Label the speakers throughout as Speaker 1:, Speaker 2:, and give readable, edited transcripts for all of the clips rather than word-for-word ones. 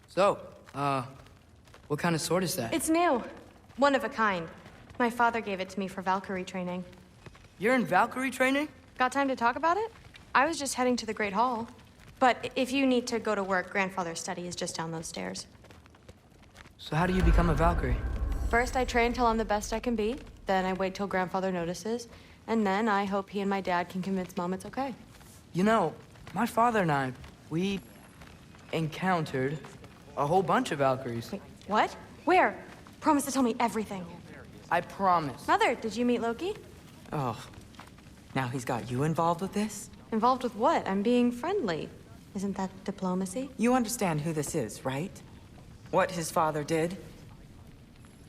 Speaker 1: So, what kind of sword is that?
Speaker 2: It's new. One of a kind. My father gave it to me for Valkyrie training.
Speaker 1: You're in Valkyrie training?
Speaker 2: Got time to talk about it? I was just heading to the Great Hall. But if you need to go to work, Grandfather's study is just down those stairs.
Speaker 1: So how do you become a Valkyrie?
Speaker 2: First, I train till I'm the best I can be. Then I wait till Grandfather notices. And then I hope he and my dad can convince Mom it's okay.
Speaker 1: You know, my father and I, we encountered a whole bunch of Valkyries.
Speaker 2: Wait, what? Where? Promise to tell me everything.
Speaker 1: I promise.
Speaker 2: Mother, did you meet Loki?
Speaker 3: Oh, now he's got you involved with this?
Speaker 2: Involved with what? I'm being friendly. Isn't that diplomacy?
Speaker 3: You understand who this is, right? What his father did?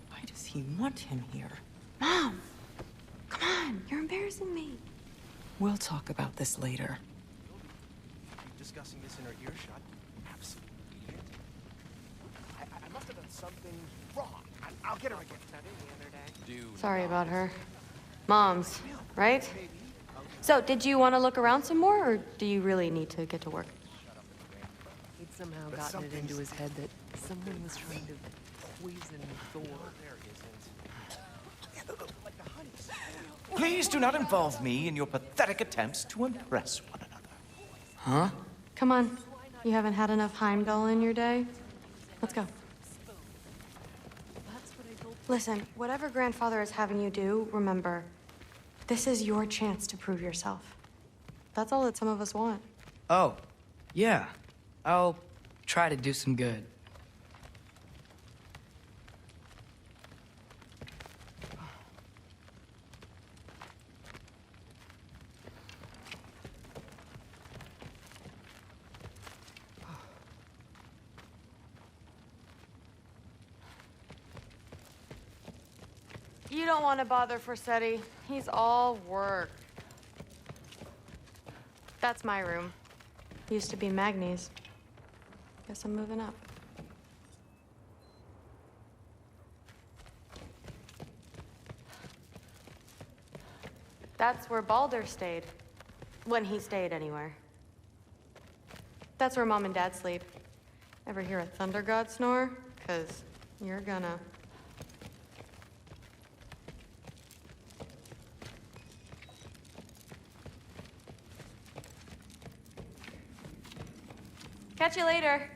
Speaker 3: Why does he want him here?
Speaker 2: Mom! Come on, you're embarrassing me.
Speaker 3: We'll talk about this later.
Speaker 4: Discussing this in her earshot. Absolute idiot. I must have done something wrong. I'll get her again.
Speaker 2: Sorry about her. Mom's, right? So, did you want to look around some more, or do you really need to get to work?
Speaker 5: He'd somehow gotten it into his head that someone was trying to poison Thor.
Speaker 4: Please do not involve me in your pathetic attempts to impress one another.
Speaker 1: Huh?
Speaker 2: Come on. You haven't had enough Heimdall in your day? Let's go. Listen, whatever Grandfather is having you do, remember, this is your chance to prove yourself. That's all that some of us want.
Speaker 1: Oh, yeah. I'll try to do some good.
Speaker 2: You don't want to bother Forseti. He's all work. That's my room. Used to be Magni's. Guess I'm moving up. That's where Baldur stayed. When he stayed, anywhere. That's where Mom and Dad sleep. Ever hear a thunder god snore? 'Cause you're gonna. Catch you later.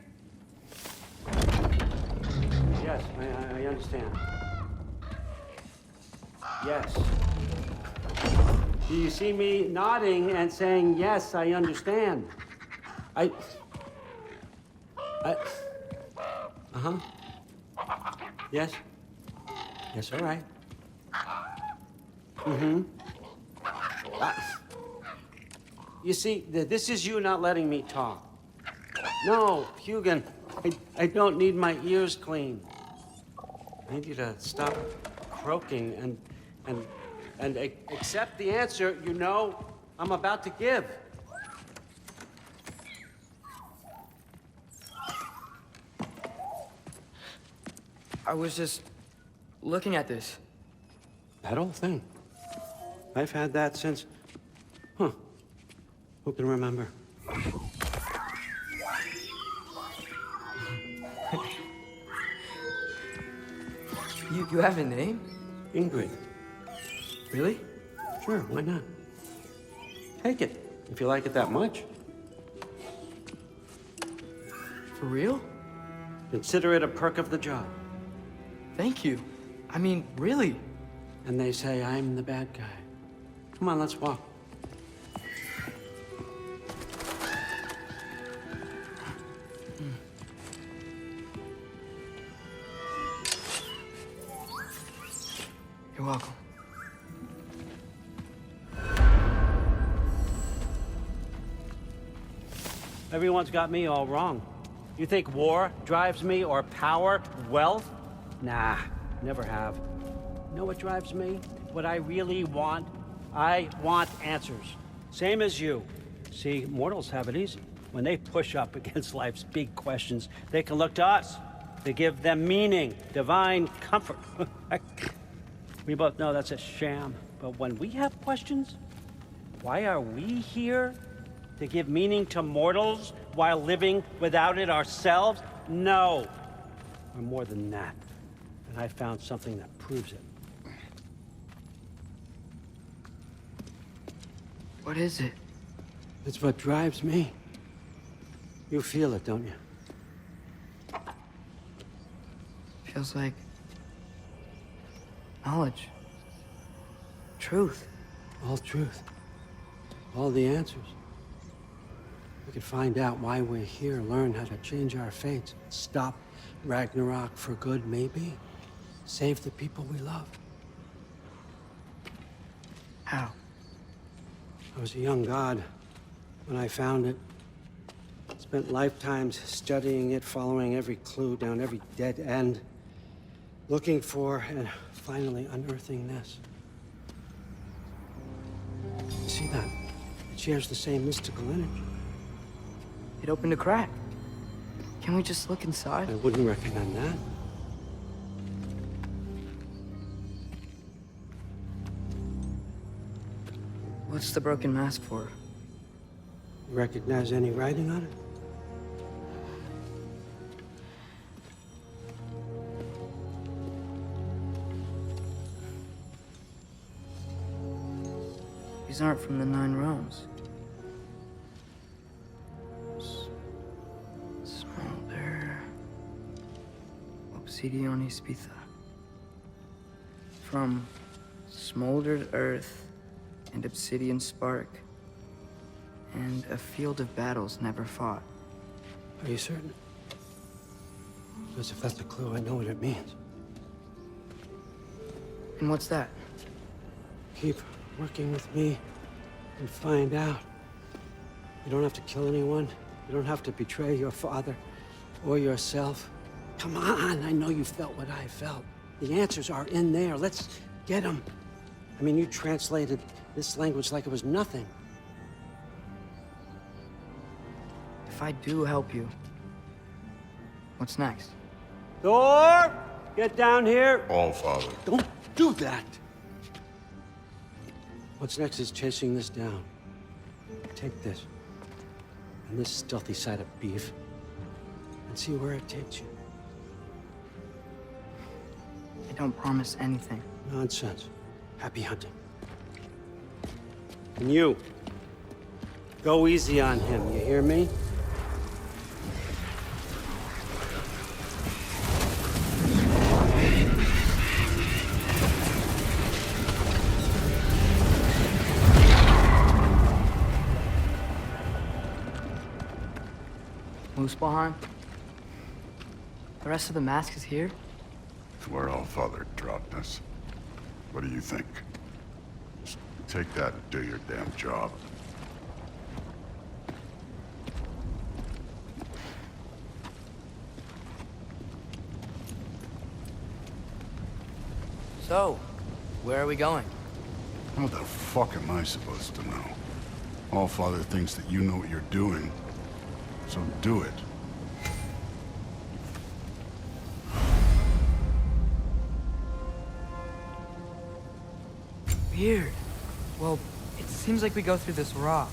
Speaker 6: Yes, I understand. Yes. Do you see me nodding and saying, yes, I understand? Uh-huh. Yes? Yes, all right. Mm-hmm. You see, this is you not letting me talk. No, Hugin, I don't need my ears cleaned. I need you to stop croaking and accept the answer you know I'm about to give.
Speaker 1: I was just looking at this.
Speaker 6: That old thing. I've had that since... Huh. Who can remember?
Speaker 1: You have a name?
Speaker 6: Ingrid.
Speaker 1: Really?
Speaker 6: Sure, why not? Take it, if you like it that much.
Speaker 1: For real?
Speaker 6: Consider it a perk of the job.
Speaker 1: Thank you. I mean, really.
Speaker 6: And they say I'm the bad guy. Come on, let's walk.
Speaker 1: You're welcome.
Speaker 6: Everyone's got me all wrong. You think war drives me, or power, wealth? Nah, never have. You know what drives me? What I really want? I want answers. Same as you. See, mortals have it easy. When they push up against life's big questions, they can look to us. They give them meaning, divine comfort. We both know that's a sham. But when we have questions, why are we here? To give meaning to mortals while living without it ourselves? No. Or more than that. And I found something that proves it.
Speaker 1: What is it?
Speaker 6: It's what drives me. You feel it, don't you?
Speaker 1: Feels like knowledge. Truth.
Speaker 6: All truth. All the answers. We could find out why we're here, learn how to change our fates, stop Ragnarok for good, maybe. Save the people we love.
Speaker 1: How?
Speaker 6: I was a young god when I found it. Spent lifetimes studying it, following every clue down every dead end, looking for and finally unearthing this. You see that? It shares the same mystical energy.
Speaker 1: It opened a crack. Can we just look inside?
Speaker 6: I wouldn't recommend that.
Speaker 1: What's the broken mask for?
Speaker 6: You recognize any writing on it?
Speaker 1: These aren't from the Nine Realms. Smolder. Obsidion Ispitha. From smoldered earth and obsidian spark. And a field of battles never fought.
Speaker 6: Are you certain? Because if that's a clue, I know what it means.
Speaker 1: And what's that?
Speaker 6: Keep working with me and find out. You don't have to kill anyone. You don't have to betray your father or yourself. Come on, I know you felt what I felt. The answers are in there. Let's get them. I mean, you translated this language like it was nothing.
Speaker 1: If I do help you, what's next?
Speaker 6: Thor! Get down here!
Speaker 7: All father.
Speaker 6: Don't do that! What's next is chasing this down. Take this, and this stealthy side of beef, and see where it takes you.
Speaker 1: I don't promise anything.
Speaker 6: Nonsense. Happy hunting. And you, go easy on him, you hear me?
Speaker 1: Muspelheim? The rest of the mask is here?
Speaker 7: It's where all father dropped us. What do you think? Just take that and do your damn job.
Speaker 1: So, where are we going?
Speaker 7: How the fuck am I supposed to know? All father thinks that you know what you're doing, so do it.
Speaker 1: Weird. Well, it seems like we go through this rock.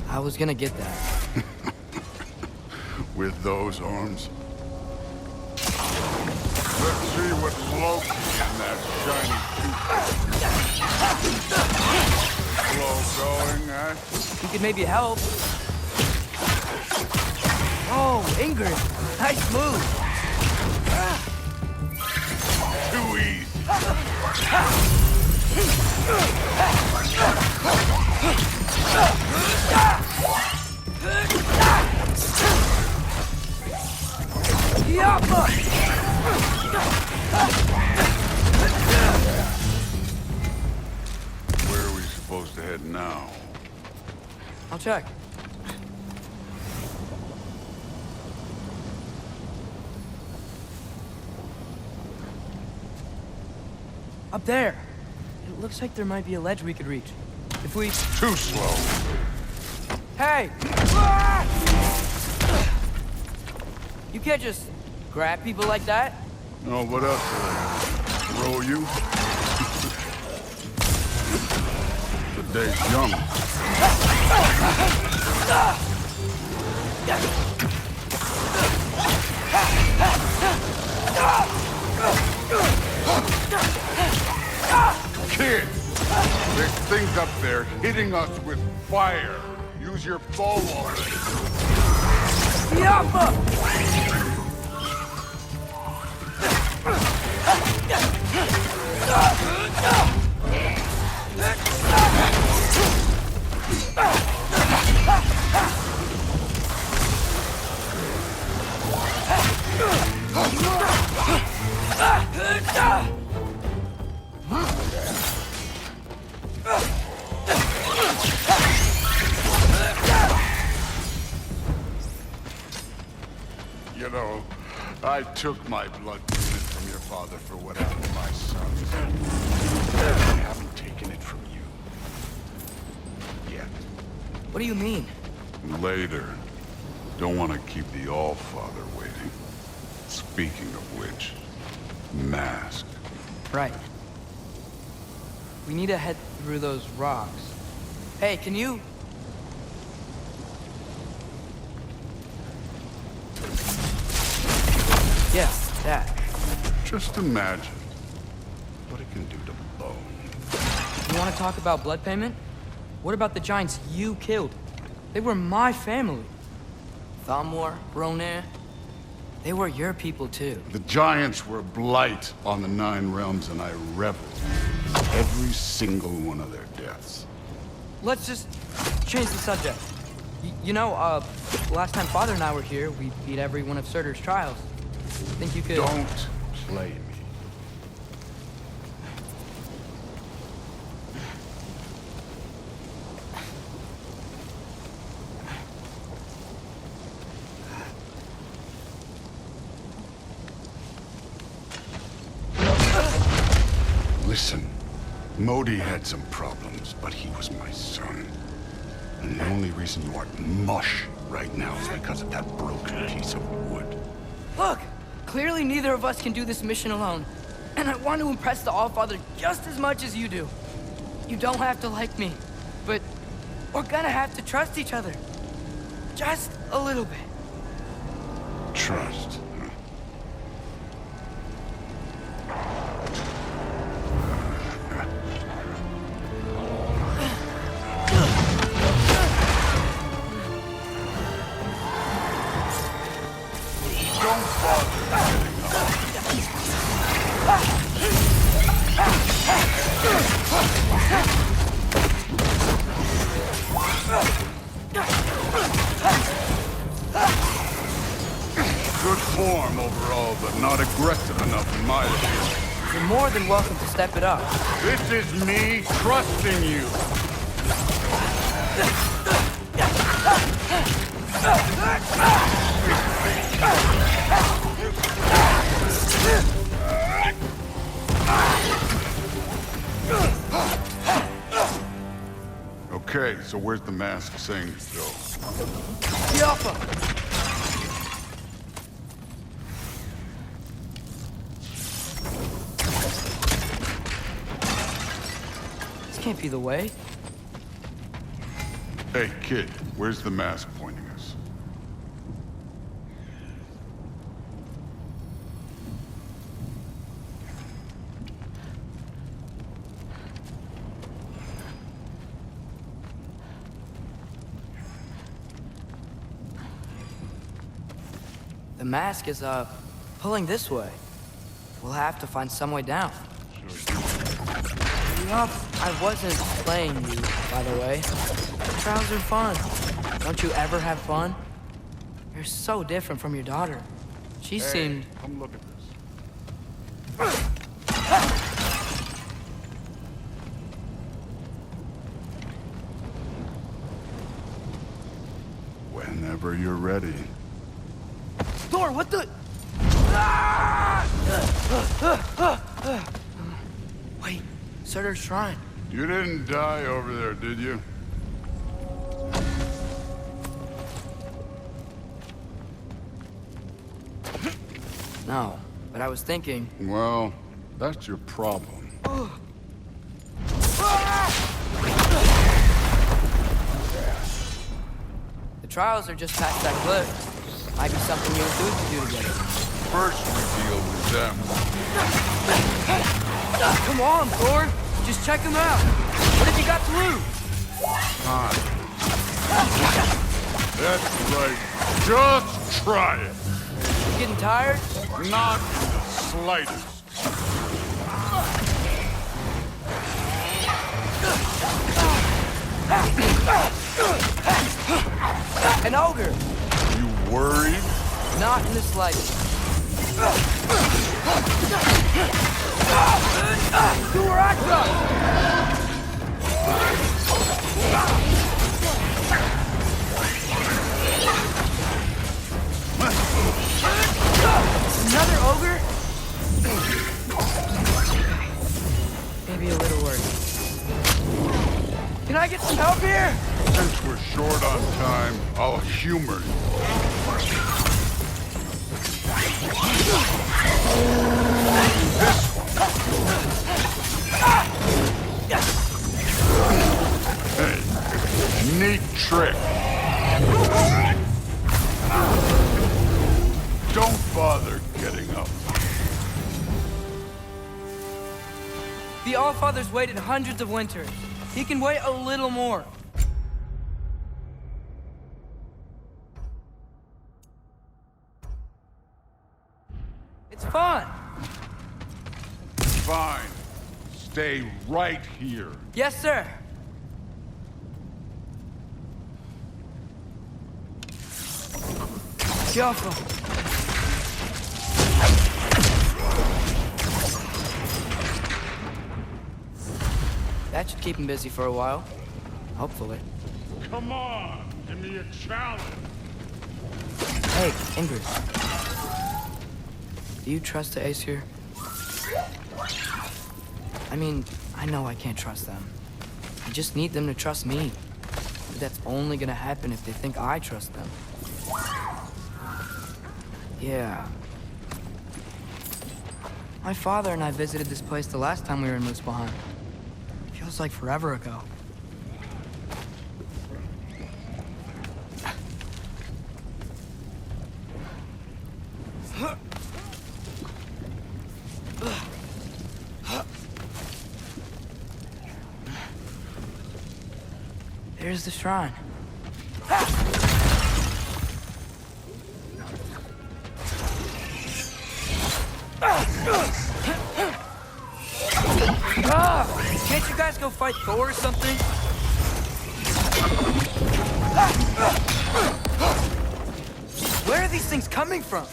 Speaker 1: I was gonna get that.
Speaker 7: With those arms. Let's see what's floating in that shiny tube. Slow going, eh?
Speaker 1: We could maybe help. Oh, Ingrid! Nice move!
Speaker 7: Too easy. Where are we supposed to head now?
Speaker 1: I'll check. Up there. It looks like there might be a ledge we could reach. If we...
Speaker 7: Too slow.
Speaker 1: Hey! You can't just grab people like that.
Speaker 7: Oh, what else do they roll you? The day's young. Kid! There's things up there hitting us with fire. Use your bow already. You know, I took my blood payment from your father for what happened to my sons. I haven't taken it from you. Yet.
Speaker 1: What do you mean?
Speaker 7: Later. Don't want to keep the All-Father waiting. Speaking of which, mask.
Speaker 1: Right. We need to head through those rocks. Hey, can you... Yeah, that.
Speaker 7: Just imagine what it can do to bone.
Speaker 1: You want to talk about blood payment? What about the giants you killed? They were my family. Thamor, Ronan, they were your people too.
Speaker 7: The giants were a blight on the Nine Realms, and I reveled in every single one of their deaths.
Speaker 1: Let's just change the subject. You know, last time Father and I were here, we beat every one of Surtur's trials. Think you could...
Speaker 7: Don't play me. Listen, Modi had some problems, but he was my son. And the only reason you aren't mush right now is because of that broken piece of wood.
Speaker 1: Look! Clearly neither of us can do this mission alone. And I want to impress the All-Father just as much as you do. You don't have to like me, but we're gonna have to trust each other. Just a little bit.
Speaker 7: Trust. Don't bother getting Good form overall, but not aggressive enough in my opinion.
Speaker 1: You're more than welcome to step it up.
Speaker 7: This is me trusting you. Okay, so where's the mask saying to go?
Speaker 1: Yappa! This can't be the way.
Speaker 7: Hey, kid, where's the mask pointing us?
Speaker 1: The mask is, pulling this way. We'll have to find some way down. Yup, I wasn't playing you, by the way. Trials are fun. Don't you ever have fun? You're so different from your daughter. She seemed...
Speaker 7: Come look at this. Whenever you're ready.
Speaker 1: Thor, what the... Wait, Surtur's shrine.
Speaker 7: You didn't die over there, did you?
Speaker 1: No, but I was thinking...
Speaker 7: Well, that's your problem.
Speaker 1: trials are just past that cliff. Might be something you and Dude could do together.
Speaker 7: First we deal with them.
Speaker 1: Come on, Thor. Just check him out. What have you got to lose?
Speaker 7: Time. That's right. Just try it.
Speaker 1: You getting tired?
Speaker 7: Not in the slightest.
Speaker 1: An ogre.
Speaker 7: You worried?
Speaker 1: Not in the slightest. Do where I trust. Another ogre? Maybe a little worse. Can I get some help here?
Speaker 7: Since we're short on time, I'll humor you. Hey, neat trick. Don't bother getting up.
Speaker 1: The Allfather's waited hundreds of winters. He can wait a little more. It's fun.
Speaker 7: Fine. Stay right here.
Speaker 1: Yes, sir. Careful. That should keep him busy for a while. Hopefully.
Speaker 7: Come on, give me a challenge.
Speaker 1: Hey, Ingrid. Do you trust the Aesir? I mean, I know I can't trust them. I just need them to trust me. But that's only gonna happen if they think I trust them. Yeah. My father and I visited this place the last time we were in Muspelheim. Feels like forever ago. There's the shrine. Can't you guys go fight Thor or something? Where are these things coming from?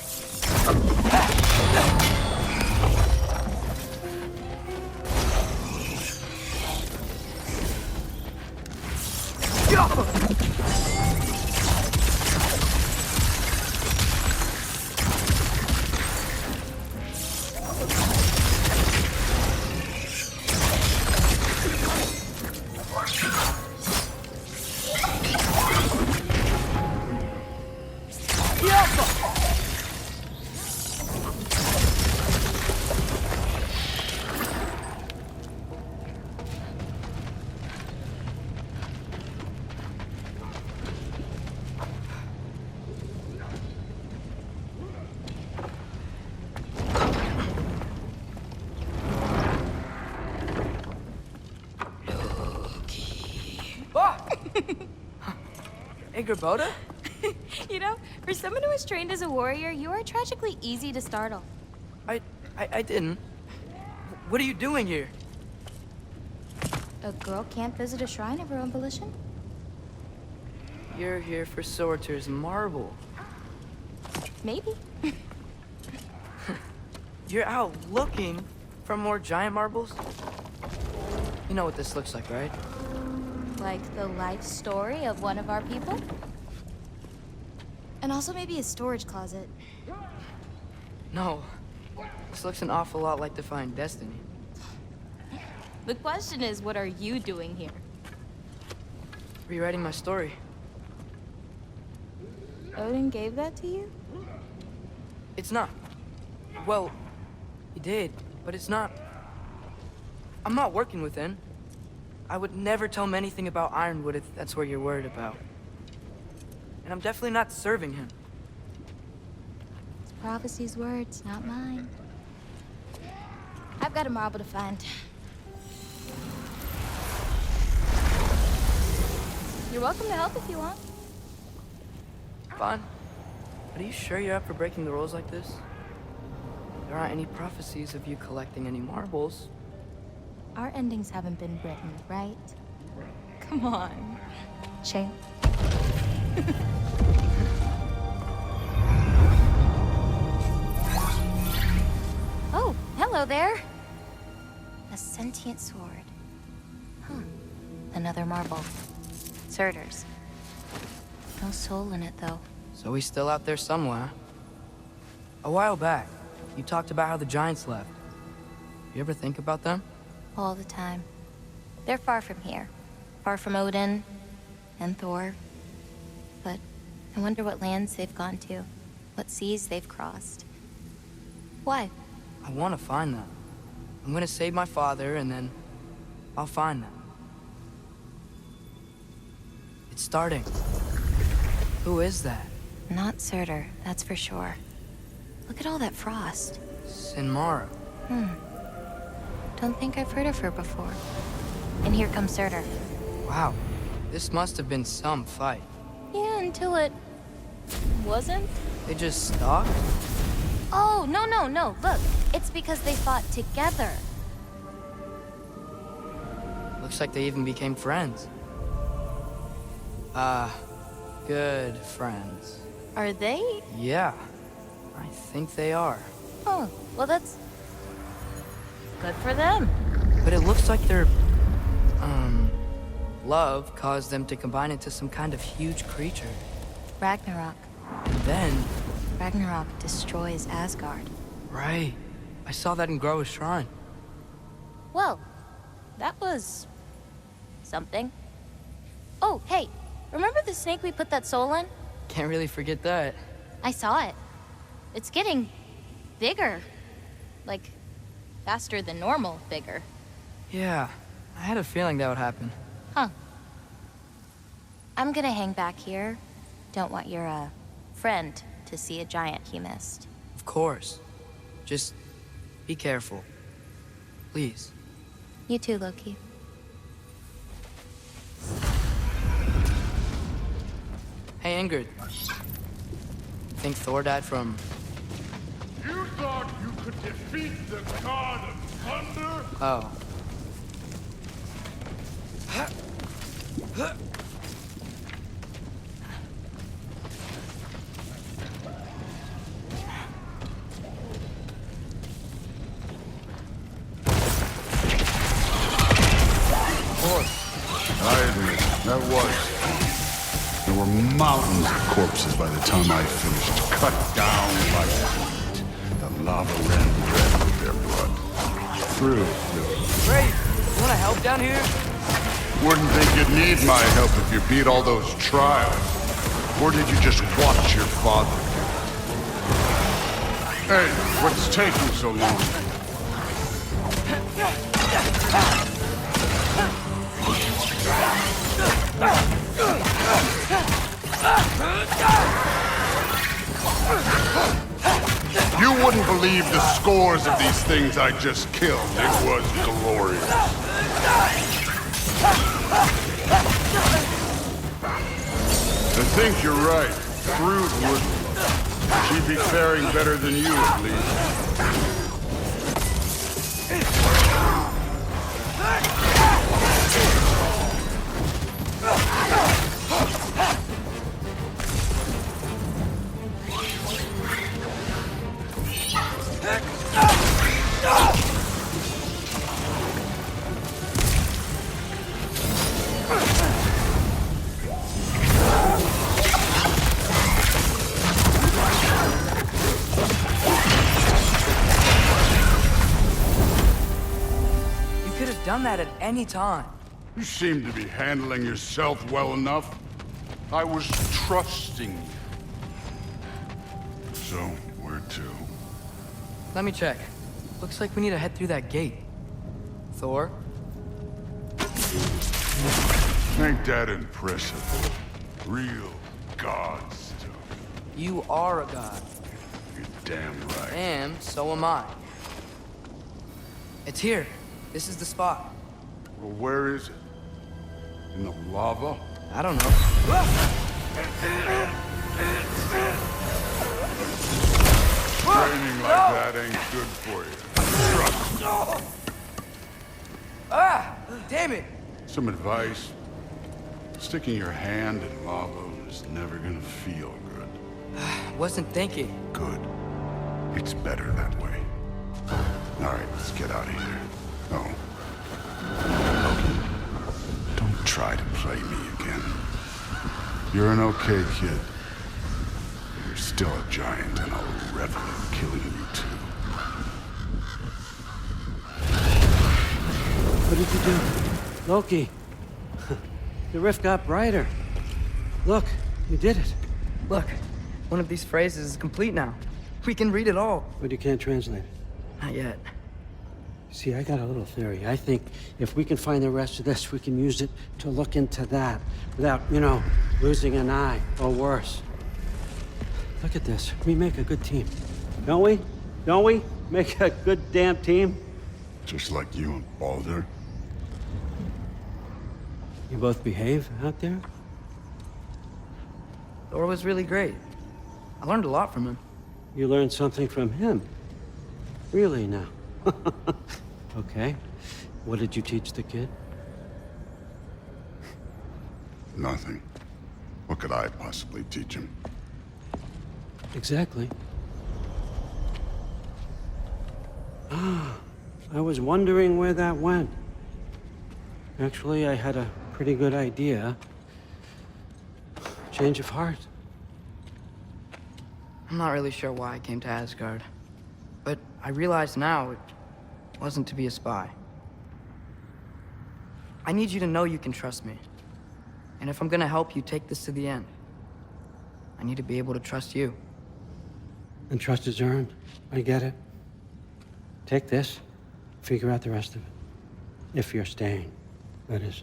Speaker 1: Boda?
Speaker 8: You know, for someone who was trained as a warrior, you are tragically easy to startle.
Speaker 1: I didn't. What are you doing here?
Speaker 8: A girl can't visit a shrine of her own volition?
Speaker 1: You're here for Sorcerer's marble.
Speaker 8: Maybe.
Speaker 1: You're out looking for more giant marbles? You know what this looks like, right?
Speaker 8: Like the life story of one of our people? And also maybe a storage closet.
Speaker 1: No. This looks an awful lot like Defying Destiny.
Speaker 8: The question is, what are you doing here?
Speaker 1: Rewriting my story.
Speaker 8: Odin gave that to you?
Speaker 1: It's not. Well, he did, but it's not. I'm not working with him. I would never tell him anything about Ironwood if that's what you're worried about. and I'm definitely not serving him.
Speaker 8: It's prophecy's words, not mine. I've got a marble to find. You're welcome to help if you want.
Speaker 1: Fine. But are you sure you're up for breaking the rules like this? There aren't any prophecies of you collecting any marbles.
Speaker 8: Our endings haven't been written, right? Come on, champ. Oh, hello there. A sentient sword. Huh. Another marble. Surtur's. No soul in it, though.
Speaker 1: So he's still out there somewhere. A while back, you talked about how the giants left. You ever think about them?
Speaker 8: All the time. They're far from here. Far from Odin and Thor. But I wonder what lands they've gone to. What seas they've crossed. Why?
Speaker 1: I want to find them. I'm gonna save my father, and then I'll find them. It's starting. Who is that?
Speaker 8: Not Surtur, that's for sure. Look at all that frost.
Speaker 1: Sinmara.
Speaker 8: Don't think I've heard of her before. And here comes Surtur.
Speaker 1: Wow. This must have been some fight.
Speaker 8: Yeah, until it... wasn't?
Speaker 1: They just stalked?
Speaker 8: Oh, no. Look, it's because they fought together.
Speaker 1: Looks like they even became friends. Good friends.
Speaker 8: Are they?
Speaker 1: Yeah, I think they are.
Speaker 8: Oh, well that's... good for them.
Speaker 1: But it looks like their, love caused them to combine into some kind of huge creature.
Speaker 8: Ragnarok.
Speaker 1: And then...
Speaker 8: Ragnarok destroys Asgard.
Speaker 1: Right. I saw that in Groa's shrine.
Speaker 8: Well, that was... something. Oh, hey, remember the snake we put that soul in?
Speaker 1: Can't really forget that.
Speaker 8: I saw it. It's getting... bigger. Like, faster than normal bigger.
Speaker 1: Yeah, I had a feeling that would happen.
Speaker 8: Huh. I'm gonna hang back here. Don't want your, friend to see a giant he missed.
Speaker 1: Of course. Just be careful. Please.
Speaker 8: You too, Loki.
Speaker 1: Hey, Ingrid. Think Thor died from...
Speaker 7: You thought you could defeat the god of thunder?
Speaker 1: Oh.
Speaker 7: I admit, that was. There were mountains of corpses by the time I finished, cut down like wheat. The lava ran red with their blood. True.
Speaker 1: Great! You wanna help down here?
Speaker 7: Wouldn't think you'd need my help if you beat all those trials. Or did you just watch your father? Hey, what's taking so long? You wouldn't believe the scores of these things I just killed. It was glorious. I think you're right. Fruit would... She'd be faring better than you, at least.
Speaker 1: Done that at any time.
Speaker 7: You seem to be handling yourself well enough. I was trusting you. So, where to?
Speaker 1: Let me check. Looks like we need to head through that gate. Thor?
Speaker 7: Ain't that impressive? Real god stuff.
Speaker 1: You are a god.
Speaker 7: You're damn right.
Speaker 1: And so am I. It's here. This is the spot.
Speaker 7: Well, where is it? In the lava?
Speaker 1: I don't know.
Speaker 7: Training like that ain't good for you. Trust me.
Speaker 1: Ah! Damn it!
Speaker 7: Some advice. Sticking your hand in lava is never gonna feel good.
Speaker 1: Wasn't thinking.
Speaker 7: Good. It's better that way. All right, let's get out of here. Oh. Loki, don't try to play me again. You're an okay kid. You're still a giant, and I'll revel in killing you too.
Speaker 6: What did you do? Loki. The rift got brighter. Look, you did it.
Speaker 1: Look, one of these phrases is complete now. We can read it all.
Speaker 6: But you can't translate it.
Speaker 1: Not yet.
Speaker 6: See, I got a little theory. I think if we can find the rest of this, we can use it to look into that without, losing an eye or worse. Look at this. We make a good team. Don't we? Don't we? Make a good damn team?
Speaker 7: Just like you and Baldur.
Speaker 6: You both behave out there?
Speaker 1: Thor was really great. I learned a lot from him.
Speaker 6: You learned something from him? Really now? Okay. What did you teach the kid?
Speaker 7: Nothing. What could I possibly teach him?
Speaker 6: Exactly. I was wondering where that went. Actually, I had a pretty good idea. Change of heart.
Speaker 1: I'm not really sure why I came to Asgard. But I realize now it wasn't to be a spy. I need you to know you can trust me. And if I'm gonna help you take this to the end, I need to be able to trust you.
Speaker 6: And trust is earned. I get it. Take this, figure out the rest of it. If you're staying, that is.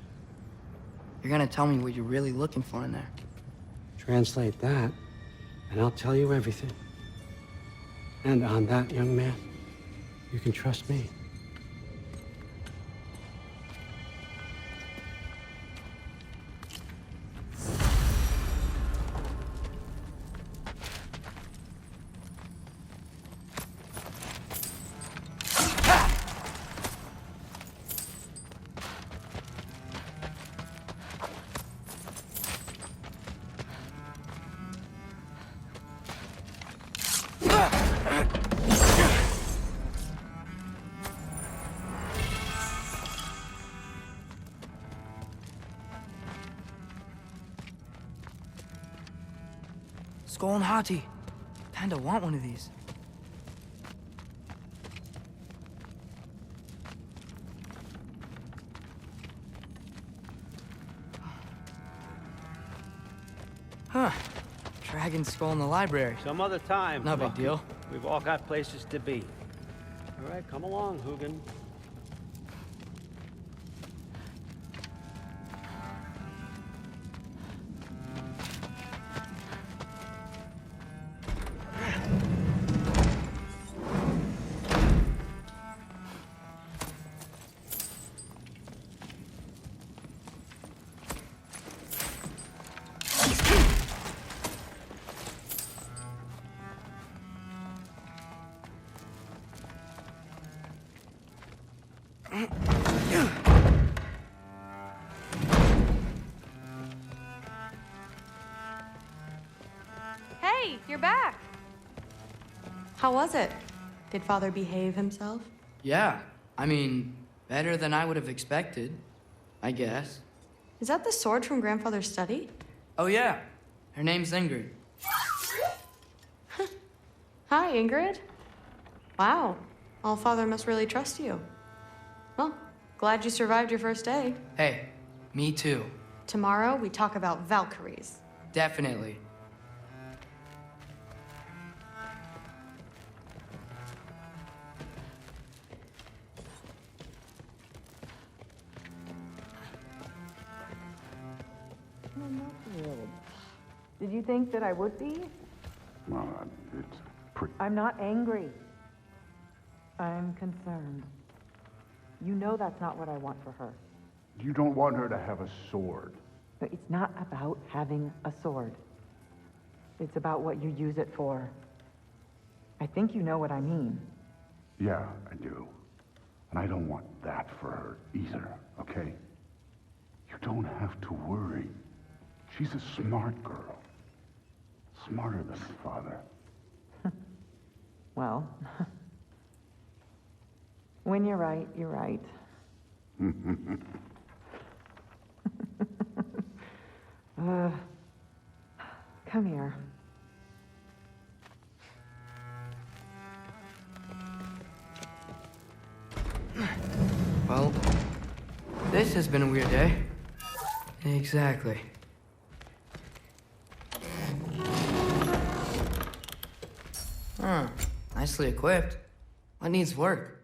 Speaker 1: You're gonna tell me what you're really looking for in there.
Speaker 6: Translate that, and I'll tell you everything. And on that, young man, you can trust me.
Speaker 1: Skull and Hati. Kinda want one of these. Huh. Dragon skull in the library.
Speaker 6: Some other time.
Speaker 1: No big
Speaker 6: Bucky.
Speaker 1: deal.
Speaker 6: We've all got places to be. All right, come along, Hugin.
Speaker 2: Hey, you're back. How was it? Did Father behave himself?
Speaker 1: Yeah. I mean, better than I would have expected, I guess.
Speaker 2: Is that the sword from Grandfather's study?
Speaker 1: Oh yeah. Her name's Ingrid.
Speaker 2: Hi, Ingrid. Wow. Allfather must really trust you. Well, glad you survived your first day.
Speaker 1: Hey, me too.
Speaker 2: Tomorrow, we talk about Valkyries.
Speaker 1: Definitely.
Speaker 3: Did you think that I would be?
Speaker 7: Well, it's pretty...
Speaker 3: I'm not angry. I'm concerned. You know that's not what I want for her.
Speaker 7: You don't want her to have a sword.
Speaker 3: But it's not about having a sword. It's about what you use it for. I think you know what I mean.
Speaker 7: Yeah, I do. And I don't want that for her either, okay? You don't have to worry. She's a smart girl. Smarter than her father.
Speaker 3: Well, when you're right, you're right. Come here.
Speaker 1: Well, this has been a weird day. Exactly. Huh. Nicely equipped. What needs work?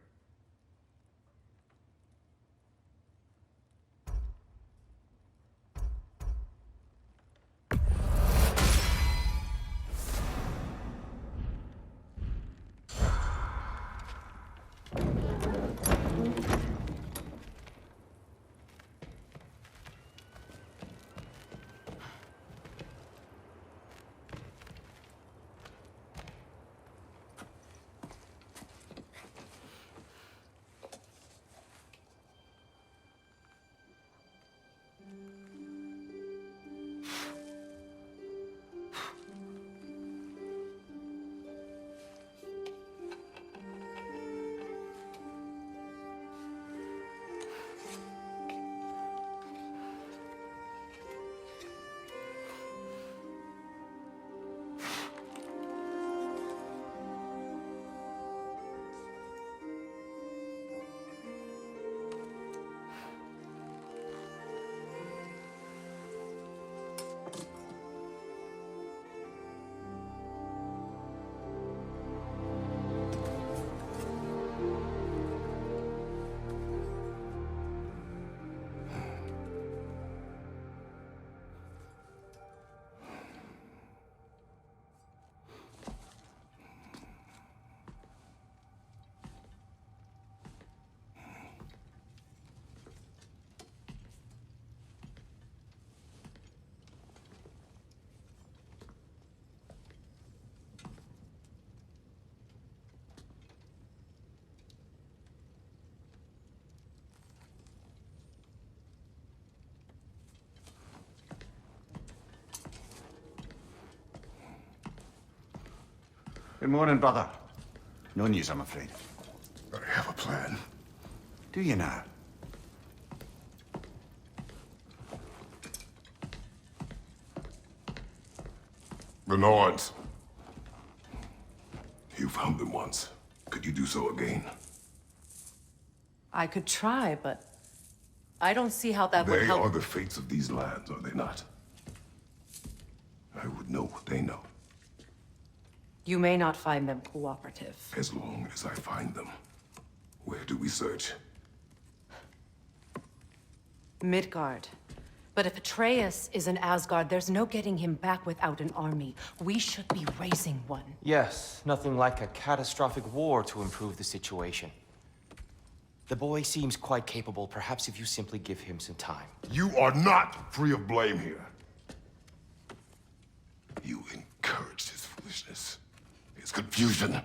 Speaker 9: Good morning, brother. No news, I'm afraid.
Speaker 7: I have a plan.
Speaker 9: Do you now?
Speaker 10: The Norns. You found them once. Could you do so again?
Speaker 5: I could try, but I don't see how that would
Speaker 10: They
Speaker 5: help.
Speaker 10: are the fates of these lands, are they not? I would know what they know,
Speaker 5: You may not find them cooperative.
Speaker 10: as long as I find them. Where do we search?
Speaker 5: Midgard. But if Atreus is in Asgard, there's no getting him back without an army. We should be raising one.
Speaker 11: Yes, nothing like a catastrophic war to improve the situation. The boy seems quite capable. Perhaps if you simply give him some time.
Speaker 10: You are not free of blame here. You encouraged his foolishness, his confusion.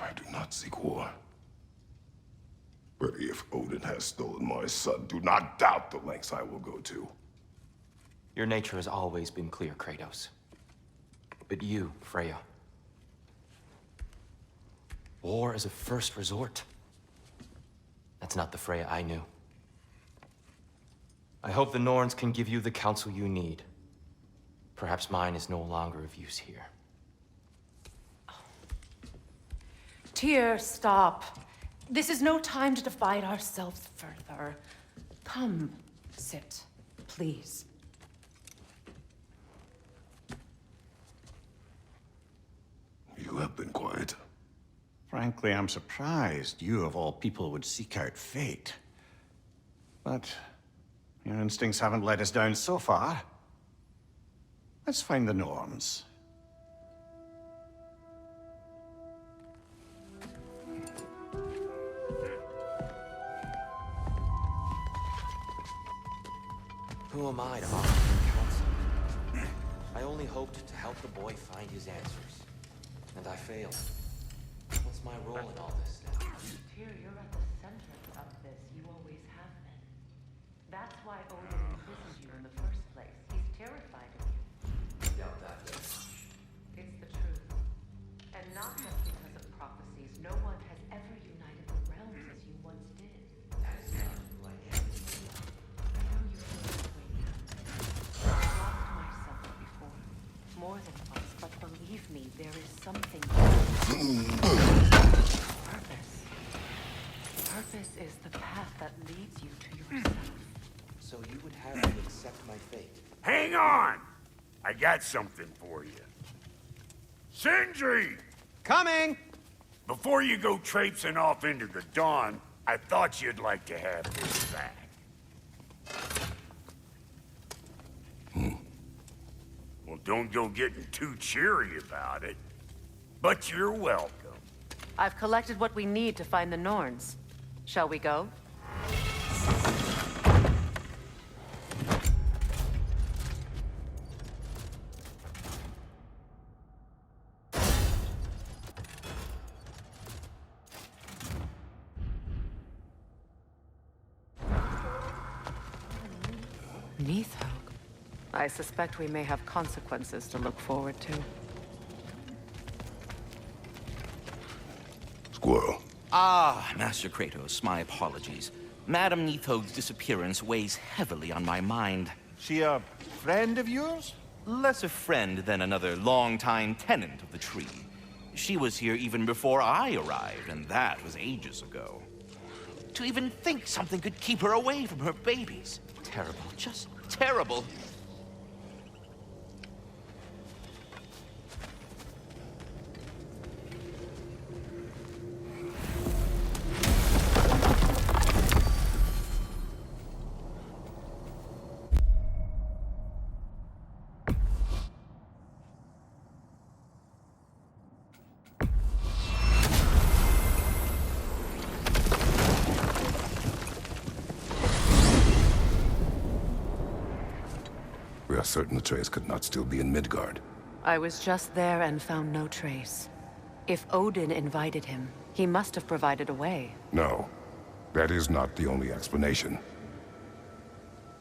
Speaker 10: I do not seek war. But if Odin has stolen my son, do not doubt the lengths I will go to.
Speaker 11: Your nature has always been clear, Kratos. But you, Freya. War is a first resort. That's not the Freya I knew. I hope the Norns can give you the counsel you need. Perhaps mine is no longer of use here.
Speaker 5: Tyr, stop. This is no time to divide ourselves further. Come, sit, please.
Speaker 10: You have been quiet.
Speaker 9: Frankly, I'm surprised you of all people would seek out fate. But Your instincts haven't let us down so far. Let's find the norms.
Speaker 11: Who am I to offer him counsel? I only hoped to help the boy find his answers. And I failed. What's my role in all this now?
Speaker 5: Tyr, you're at the center of this. You always have been. That's why Odin imprisoned you in the first place. He's terrified of you.
Speaker 11: I doubt that very much.
Speaker 5: It's the truth. And not just because of prophecies. No one has ever united the realms as you once did.
Speaker 11: That is not who I am.
Speaker 5: I know you feel this way now. I've lost myself before. More than once, but believe me, there is something. Purpose. Purpose is the path that leads you to yourself.
Speaker 11: So you would have me accept my fate?
Speaker 12: Hang on! I got something for you. Sindri!
Speaker 4: Coming!
Speaker 12: Before you go traipsing off into the dawn, I thought you'd like to have this back. Well, don't go getting too cheery about it. But you're welcome.
Speaker 5: I've collected what we need to find the Norns. Shall we go? Neathog. I suspect we may have consequences to look forward to.
Speaker 10: Squirrel.
Speaker 13: Ah, Master Kratos, my apologies. Madame Neathog's disappearance weighs heavily on my mind.
Speaker 9: She a friend of yours?
Speaker 13: Less a friend than another longtime tenant of the tree. She was here even before I arrived, and that was ages ago. To even think something could keep her away from her babies. Terrible, just terrible.
Speaker 10: We are certain the trace could not still be in Midgard.
Speaker 5: I was just there and found no trace. If Odin invited him, he must have provided a way.
Speaker 10: No, that is not the only explanation.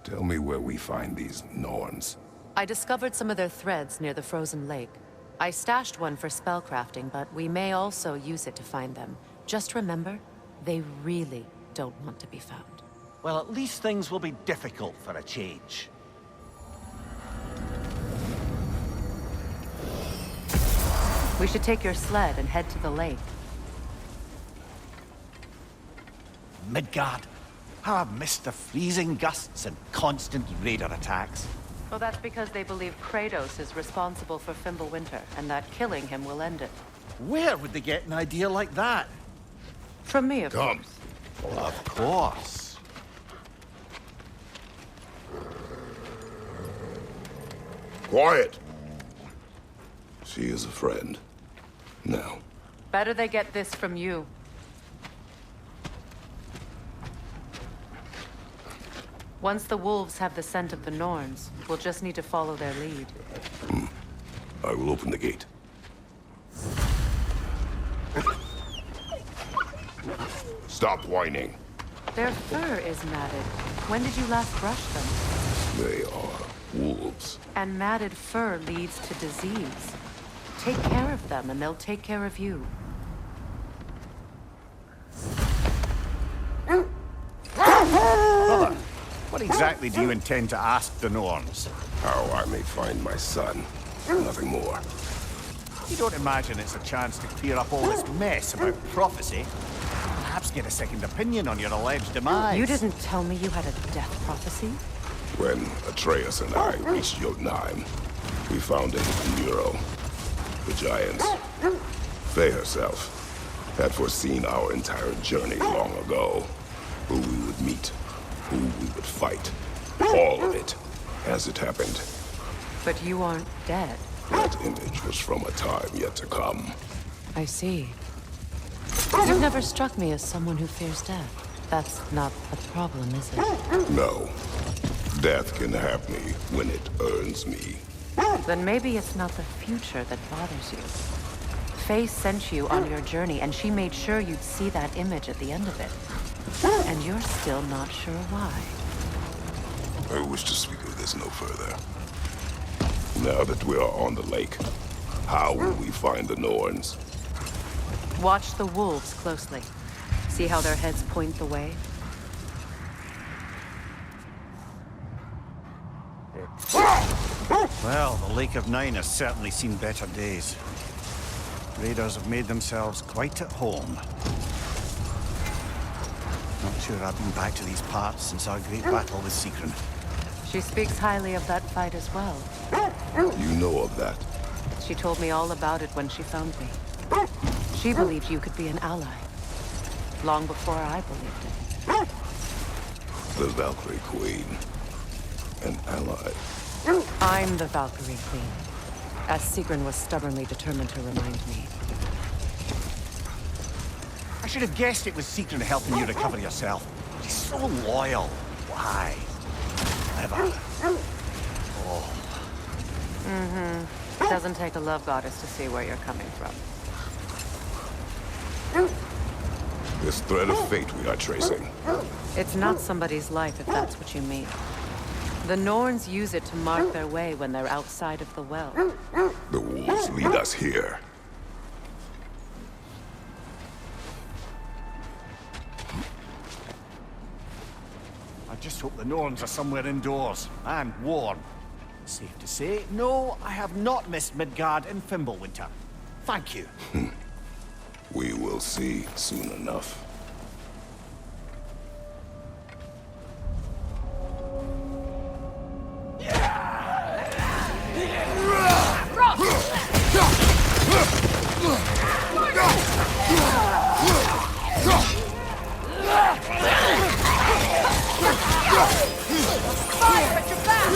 Speaker 10: Tell me where we find these Norns.
Speaker 5: I discovered some of their threads near the frozen lake. I stashed one for spellcrafting, but we may also use it to find them. Just remember, they really don't want to be found.
Speaker 4: Well, at least things will be difficult for a change.
Speaker 5: We should take your sled and head to the lake.
Speaker 4: Midgard. How I've missed the freezing gusts and constant raider attacks.
Speaker 5: Well, that's because they believe Kratos is responsible for Fimbulwinter, and that killing him will end it.
Speaker 4: Where would they get an idea like that?
Speaker 5: From me, of
Speaker 10: Come.
Speaker 5: course.
Speaker 4: Well, of course.
Speaker 10: Quiet! She is a friend. Now.
Speaker 5: Better they get this from you. Once the wolves have the scent of the Norns, we'll just need to follow their lead.
Speaker 10: I will open the gate. Stop whining.
Speaker 5: Their fur is matted. When did you last brush them?
Speaker 10: They are wolves.
Speaker 5: And matted fur leads to disease. Take care of them, and they'll take care of you.
Speaker 9: Brother, what exactly do you intend to ask the Norns?
Speaker 10: How I may find my son. Nothing more.
Speaker 9: You don't imagine it's a chance to clear up all this mess about prophecy? Perhaps get a second opinion on your alleged demise.
Speaker 5: You didn't tell me you had a death prophecy?
Speaker 10: When Atreus and I reached Jotunheim, we found a mural. The giants, Faye herself, had foreseen our entire journey long ago. Who we would meet, who we would fight. All of it, as it happened.
Speaker 5: But you aren't dead.
Speaker 10: That image was from a time yet to come.
Speaker 5: I see. You've never struck me as someone who fears death. That's not the problem, is it?
Speaker 10: No. Death can have me when it earns me.
Speaker 5: Then maybe it's not the future that bothers you. Faye sent you on your journey, and she made sure you'd see that image at the end of it. And you're still not sure why.
Speaker 10: I wish to speak of this no further. Now that we are on the lake, how will we find the Norns?
Speaker 5: Watch the wolves closely. See how their heads point the way?
Speaker 9: Well, the Lake of Nine has certainly seen better days. Raiders have made themselves quite at home. Not sure I've been back to these parts since our great battle with Secret.
Speaker 5: She speaks highly of that fight as well.
Speaker 10: You know of that?
Speaker 5: She told me all about it when she found me. She believed you could be an ally. Long before I believed it.
Speaker 10: The Valkyrie Queen. An ally.
Speaker 5: I'm the Valkyrie Queen, as Sigrun was stubbornly determined to remind me.
Speaker 9: I should have guessed it was Secret helping you recover yourself. She's so loyal. Why? Never. Oh.
Speaker 5: Mm-hmm. Doesn't take a love goddess to see where you're coming from.
Speaker 10: This thread of fate we are tracing.
Speaker 5: It's not somebody's life, if that's what you mean. The Norns use it to mark their way when they're outside of the well.
Speaker 10: The wolves lead us here.
Speaker 9: I just hope the Norns are somewhere indoors and warm. Safe to say, no, I have not missed Midgard and Fimbulwinter. Thank you.
Speaker 10: We will see soon enough.
Speaker 1: Fire at your back!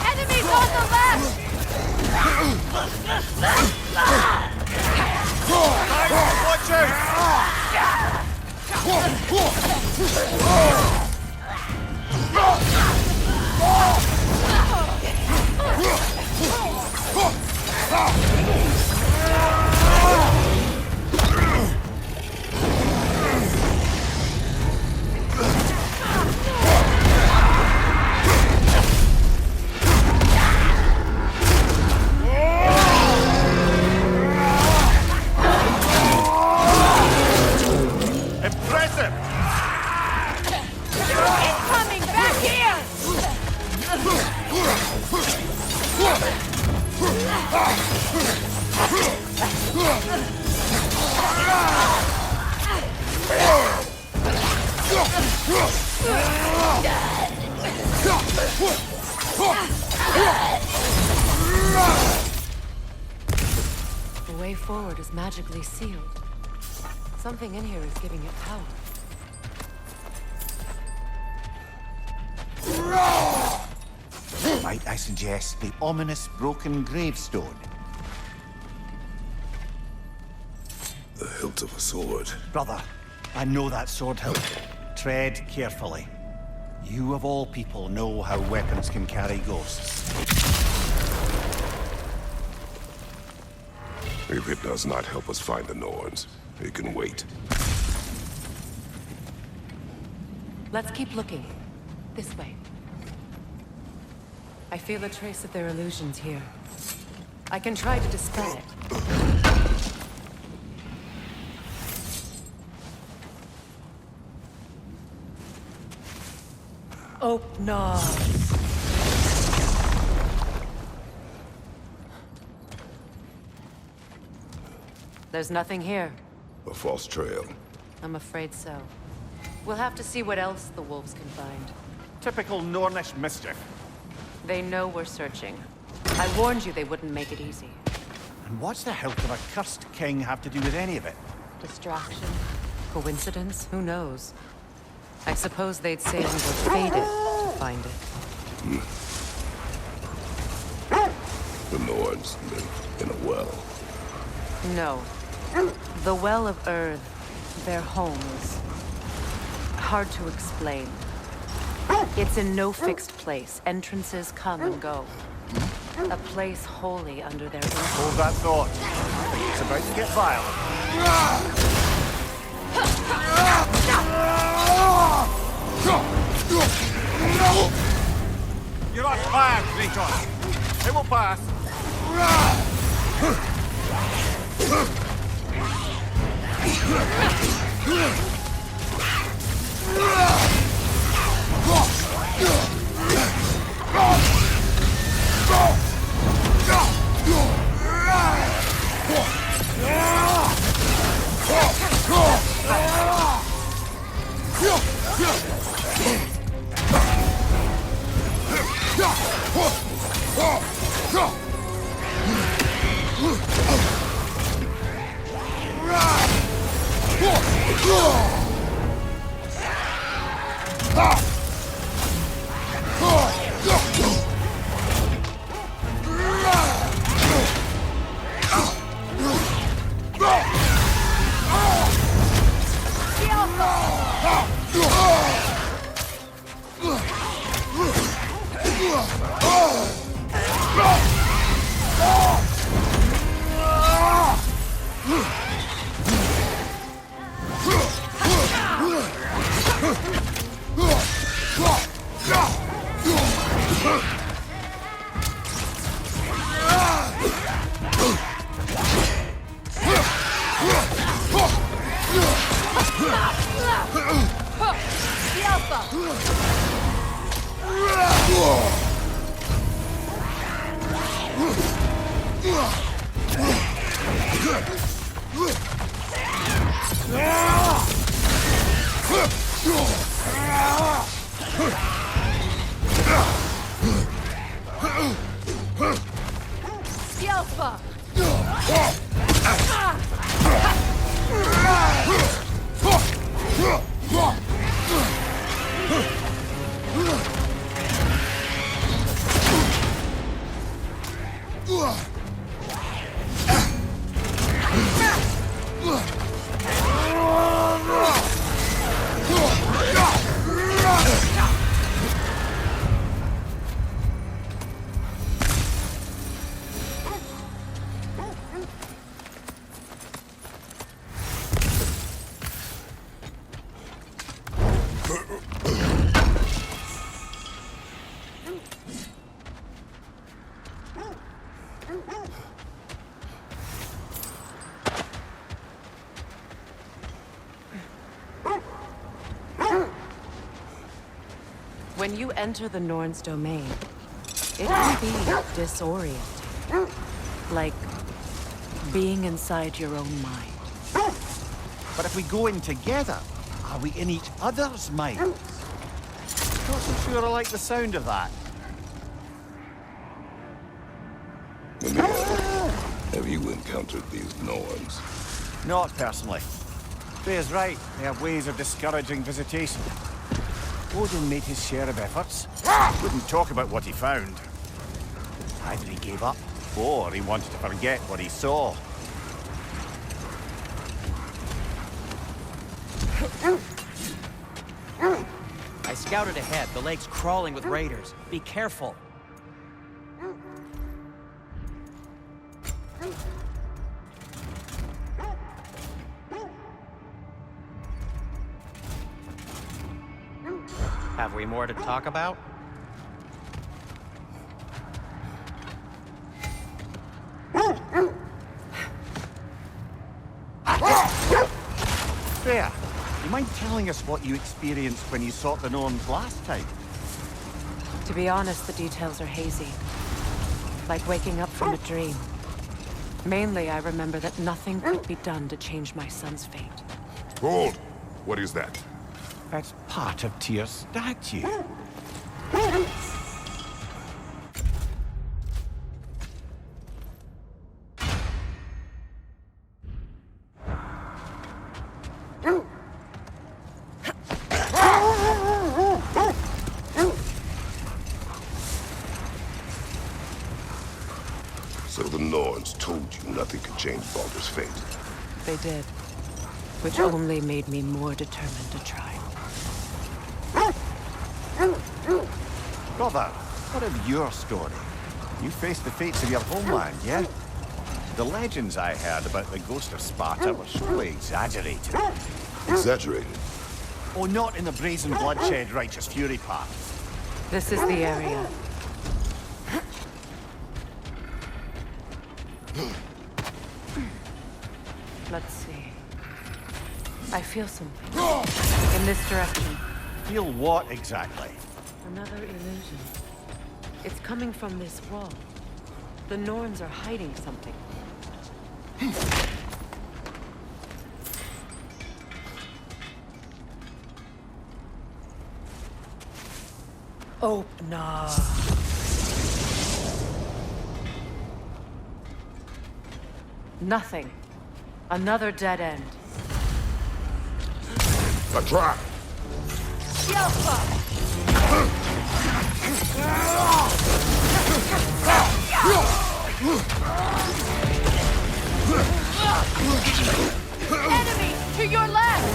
Speaker 1: Enemies on the left!
Speaker 9: Watch out!
Speaker 1: Impressive! Incoming! Back here!
Speaker 5: The way forward is magically sealed. Something in here is giving it power.
Speaker 9: Might I suggest the ominous broken gravestone?
Speaker 10: The hilt of a sword.
Speaker 9: Brother, I know that sword hilt. Tread carefully. You of all people know how weapons can carry ghosts.
Speaker 10: If it does not help us find the Norns, it can wait.
Speaker 5: Let's keep looking. This way. I feel a trace of their illusions here. I can try to dispel it. Oh, no. There's nothing here.
Speaker 10: A false trail.
Speaker 5: I'm afraid so. We'll have to see what else the wolves can find.
Speaker 9: Typical Nornish mischief.
Speaker 5: They know we're searching. I warned you they wouldn't make it easy.
Speaker 9: And what's the hell could a cursed king have to do with any of it?
Speaker 5: Distraction? Coincidence? Who knows? I suppose they'd say we were fated to find it.
Speaker 10: The Norns live in a well.
Speaker 5: No. The Well of Earth, their home, is hard to explain. It's in no fixed place. Entrances come and go. A place wholly under their influence.
Speaker 9: Hold that thought. It's about to get violent. You're not fire, Kratos. It will pass.
Speaker 5: When you enter the Norn's domain, it can be disorienting. Like being inside your own mind.
Speaker 9: But if we go in together, are we in each other's minds? Not so sure I like the sound of that.
Speaker 10: Have you encountered these Norns?
Speaker 9: Not personally. Faye's right. They have ways of discouraging visitation. Odin made his share of efforts. Wouldn't talk about what he found. Either he gave up, or he wanted to forget what he saw.
Speaker 14: I scouted ahead. The lake's crawling with raiders. Be careful. Have we more to talk about?
Speaker 9: Fair. You mind telling us what you experienced when you sought the Norns last time?
Speaker 5: To be honest, the details are hazy. Like waking up from a dream. Mainly, I remember that nothing could be done to change my son's fate.
Speaker 10: Hold! What is that?
Speaker 9: That's part of Tyr's statue.
Speaker 10: So the Norns told you nothing could change Baldur's fate.
Speaker 5: They did. Which only made me more determined to try.
Speaker 9: Brother, what of your story? You faced the fates of your homeland, yeah? The legends I heard about the ghost of Sparta were surely exaggerated.
Speaker 10: Exaggerated?
Speaker 9: Oh, not in the brazen bloodshed righteous fury part.
Speaker 5: This is the area. Let's see. I feel something. In this direction.
Speaker 9: Feel what exactly?
Speaker 5: Another illusion. It's coming from this wall. The Norns are hiding something. Oh, no. Nothing. Another dead end.
Speaker 10: A trap!
Speaker 2: Enemy! To your left!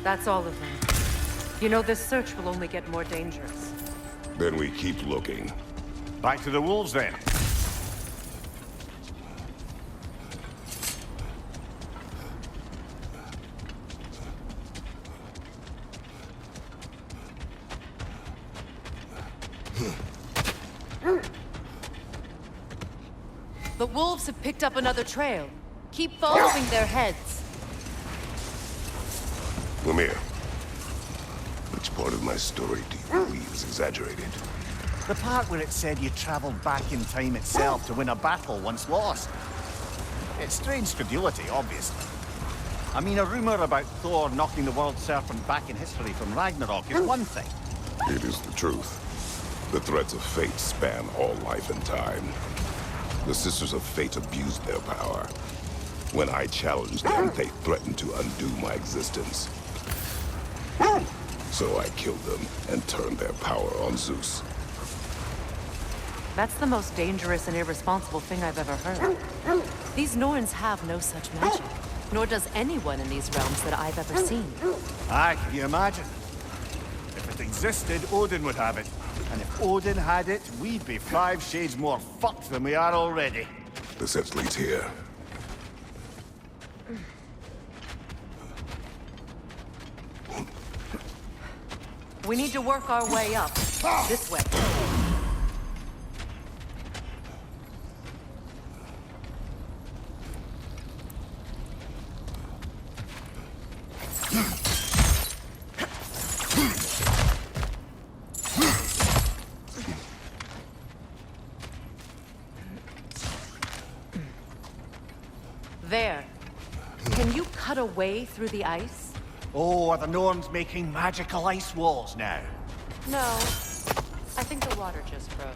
Speaker 5: That's all of them. You know, this search will only get more dangerous.
Speaker 10: Then we keep looking.
Speaker 9: Back to the wolves, then.
Speaker 5: The wolves have picked up another trail. Keep following their heads.
Speaker 10: Lemire, which part of my story do you believe is exaggerated?
Speaker 9: The part where it said you traveled back in time itself to win a battle once lost. It's strange credulity, obviously. I mean, a rumor about Thor knocking the world serpent back in history from Ragnarok is one thing.
Speaker 10: It is the truth. The threads of fate span all life and time. The Sisters of Fate abused their power. When I challenged them, they threatened to undo my existence. So I killed them and turned their power on Zeus.
Speaker 5: That's the most dangerous and irresponsible thing I've ever heard. These Norns have no such magic. Nor does anyone in these realms that I've ever seen.
Speaker 9: Aye, can you imagine? If it existed, Odin would have it. And if Odin had it, we'd be 5 shades more fucked than we are already.
Speaker 10: The sense leads here.
Speaker 5: We need to work our way up. This way. There. Can you cut a way through the ice?
Speaker 9: Oh, are the Norns making magical ice walls now?
Speaker 5: No. I think the water just froze.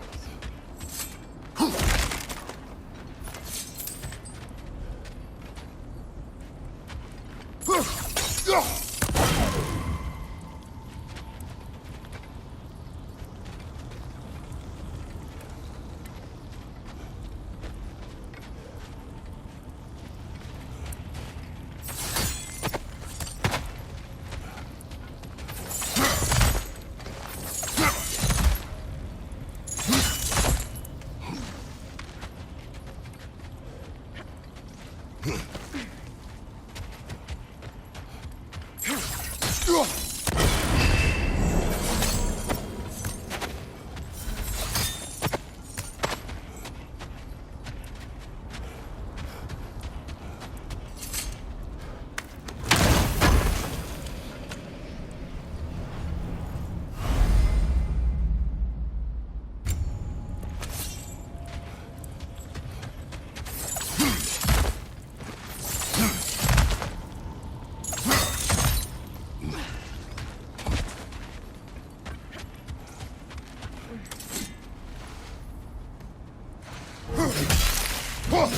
Speaker 10: More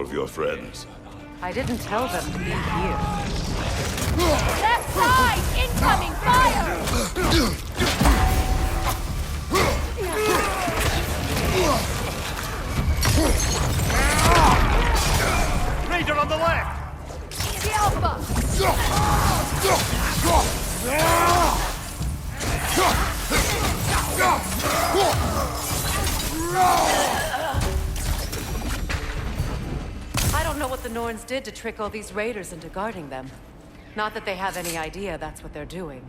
Speaker 10: of your friends.
Speaker 5: I didn't tell them to be here.
Speaker 15: Left side! Incoming fire!
Speaker 9: Raider on the left!
Speaker 15: The Alpha!
Speaker 5: I don't know what the Norns did to trick all these raiders into guarding them. Not that they have any idea that's what they're doing.